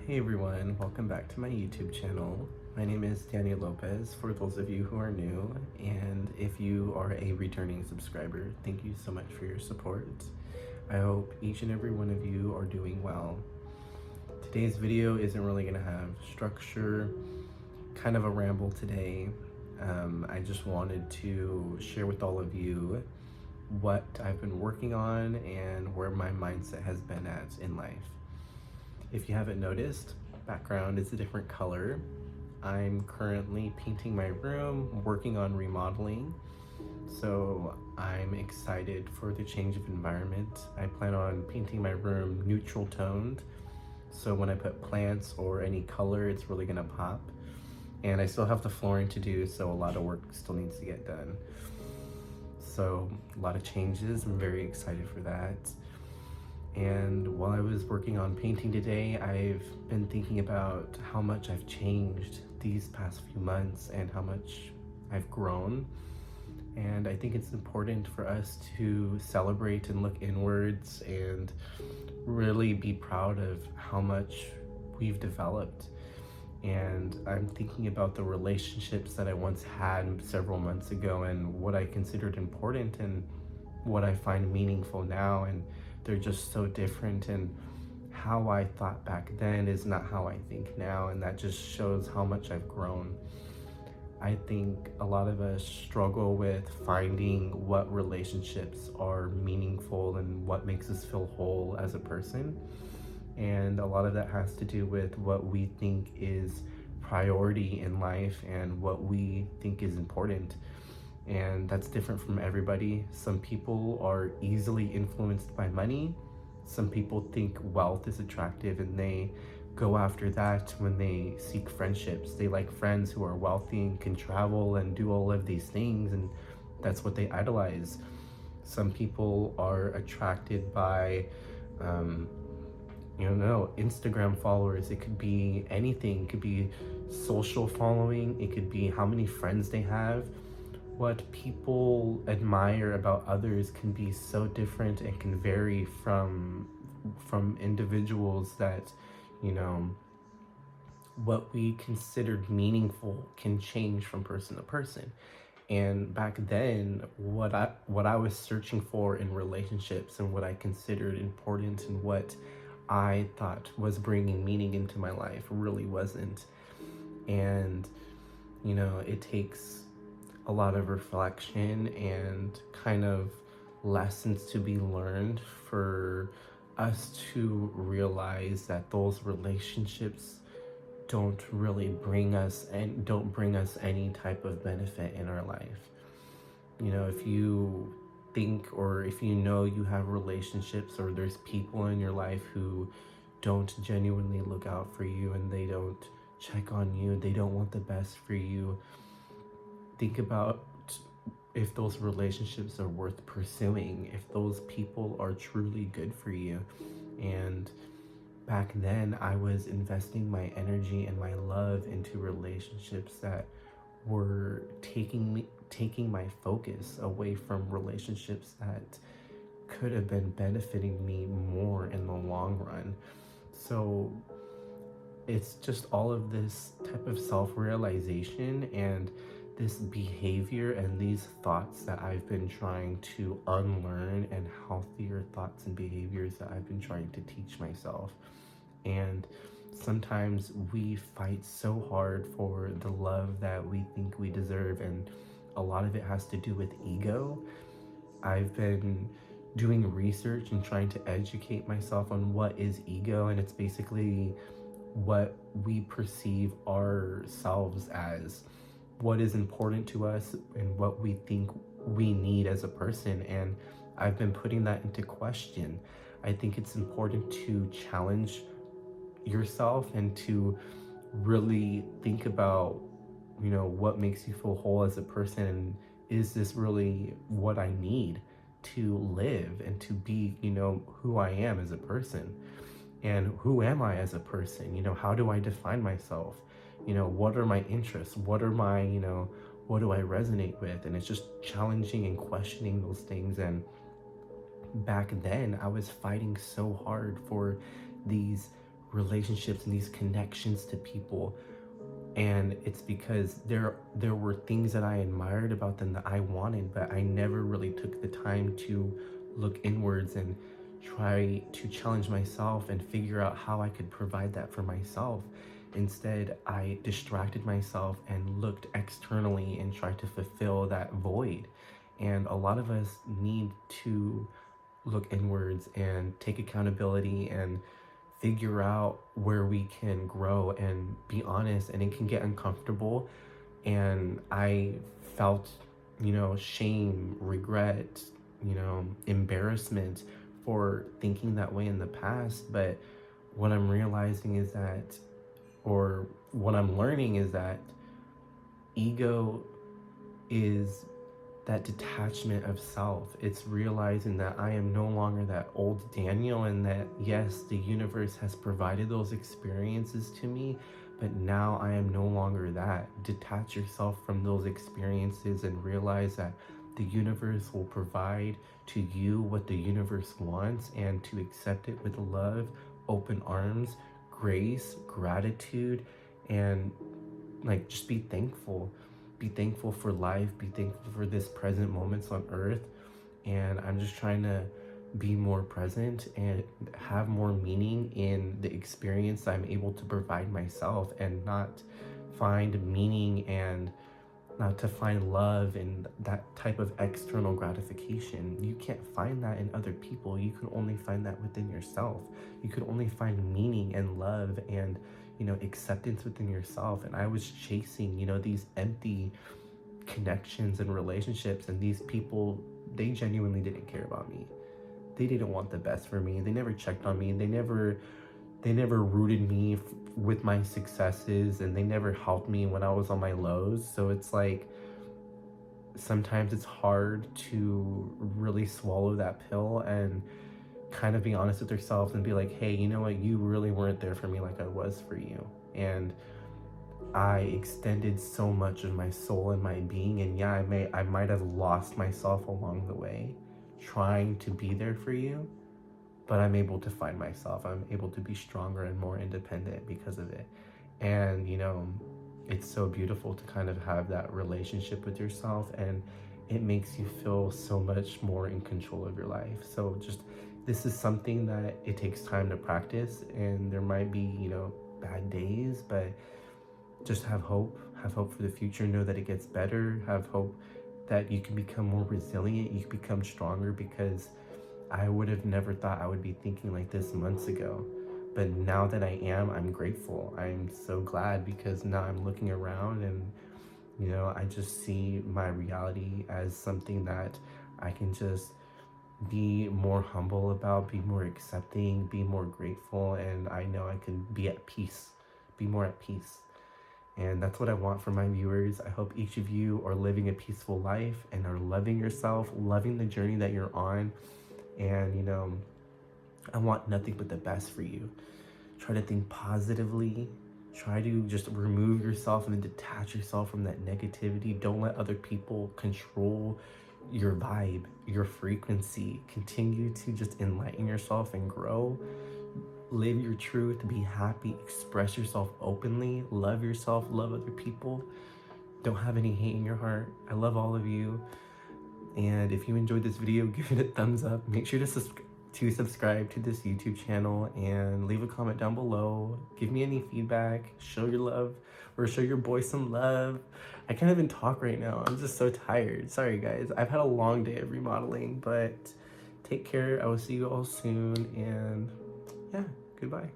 Hey everyone, welcome back to my YouTube channel. My name is Daniel Lopez for those of you who are new, and if you are a returning subscriber, thank you so much for your support. I hope each and every one of you are doing well. Today's video isn't really going to have structure, kind of a ramble today. I just wanted to share with all of you what I've been working on and where my mindset has been at in life. If you haven't noticed, background is a different color. I'm currently painting my room, working on remodeling, so I'm excited for the change of environment. I plan on painting my room neutral toned, so when I put plants or any color, it's really gonna pop. And I still have the flooring to do, so a lot of work still needs to get done. So a lot of changes, I'm very excited for that. And while I was working on painting today, I've been thinking about how much I've changed these past few months and how much I've grown. And I think it's important for us to celebrate and look inwards and really be proud of how much we've developed. And I'm thinking about the relationships that I once had several months ago and what I considered important and what I find meaningful now, and they're just so different, and how I thought back then is not how I think now, and that just shows how much I've grown. I think a lot of us struggle with finding what relationships are meaningful and what makes us feel whole as a person, and a lot of that has to do with what we think is priority in life and what we think is important. And that's different from everybody. Some people are easily influenced by money. Some people think wealth is attractive and they go after that when they seek friendships. They like friends who are wealthy and can travel and do all of these things, and that's what they idolize. Some people are attracted by Instagram followers. It could be anything. It could be social following. It could be how many friends they have. What people admire about others can be so different and can vary from individuals that, what we considered meaningful can change from person to person. And back then, what I was searching for in relationships and what I considered important and what I thought was bringing meaning into my life really wasn't. And it takes a lot of reflection and kind of lessons to be learned for us to realize that those relationships don't really bring us any type of benefit in our life. If you think, or if you have relationships or there's people in your life who don't genuinely look out for you and they don't check on you, they don't want the best for you, think about if those relationships are worth pursuing, if those people are truly good for you. And back then, I was investing my energy and my love into relationships that were taking my focus away from relationships that could have been benefiting me more in the long run. So it's just all of this type of self-realization and this behavior and these thoughts that I've been trying to unlearn, and healthier thoughts and behaviors that I've been trying to teach myself. And sometimes we fight so hard for the love that we think we deserve, and a lot of it has to do with ego. I've been doing research and trying to educate myself on what is ego, and it's basically what we perceive ourselves as, what is important to us and what we think we need as a person. And I've been putting that into question. I think it's important to challenge yourself and to really think about, what makes you feel whole as a person, and is this really what I need to live and to be, who I am as a person, and who am I as a person? How do I define myself? What are my interests? What are my, what do I resonate with? And it's just challenging and questioning those things. And back then, I was fighting so hard for these relationships and these connections to people. And it's because there were things that I admired about them that I wanted, but I never really took the time to look inwards and try to challenge myself and figure out how I could provide that for myself. Instead, I distracted myself and looked externally and tried to fulfill that void. And a lot of us need to look inwards and take accountability and figure out where we can grow and be honest. And it can get uncomfortable, and I felt, shame, regret, embarrassment for thinking that way in the past. But what I'm realizing is that, or what I'm learning is that ego is that detachment of self. It's realizing that I am no longer that old Daniel, and that yes, the universe has provided those experiences to me, but now I am no longer that. Detach yourself from those experiences and realize that the universe will provide to you what the universe wants, and to accept it with love, open arms, grace, gratitude, and like just be thankful. Be thankful for life, be thankful for this present moments on earth. And I'm just trying to be more present and have more meaning in the experience I'm able to provide myself, and not find meaning and not to find love in that type of external gratification. You can't find that in other people. You can only find that within yourself. You can only find meaning and love and acceptance within yourself. And I was chasing these empty connections and relationships, and these people, they genuinely didn't care about me. They didn't want the best for me. They never checked on me. They never rooted me with my successes, and they never helped me when I was on my lows. So it's like sometimes it's hard to really swallow that pill and kind of be honest with yourself and be like, hey, you know what, you really weren't there for me like I was for you. And I extended so much of my soul and my being, and yeah, I might have lost myself along the way trying to be there for you, but I'm able to find myself. I'm able to be stronger and more independent because of it. And it's so beautiful to kind of have that relationship with yourself, and it makes you feel so much more in control of your life. So just, this is something that it takes time to practice, and there might be bad days, but just have hope for the future. Know that it gets better. Have hope that you can become more resilient, you can become stronger, because I would have never thought I would be thinking like this months ago. But now that I am, I'm grateful. I'm so glad, because now I'm looking around and I just see my reality as something that I can just be more humble about, be more accepting, be more grateful, and I know I can be at peace, be more at peace. And that's what I want for my viewers. I hope each of you are living a peaceful life and are loving yourself, loving the journey that you're on. And I want nothing but the best for you. Try to think positively. Try to just remove yourself and detach yourself from that negativity. Don't let other people control your vibe, your frequency. Continue to just enlighten yourself and grow. Live your truth, be happy, express yourself openly, love yourself, love other people. Don't have any hate in your heart. I love all of you. And if you enjoyed this video, give it a thumbs up. Make sure to subscribe to this YouTube channel, and leave a comment down below. Give me any feedback, show your love, or show your boy some love. I can't even talk right now. I'm just so tired. Sorry guys, I've had a long day of remodeling, but take care. I will see you all soon, and yeah, goodbye.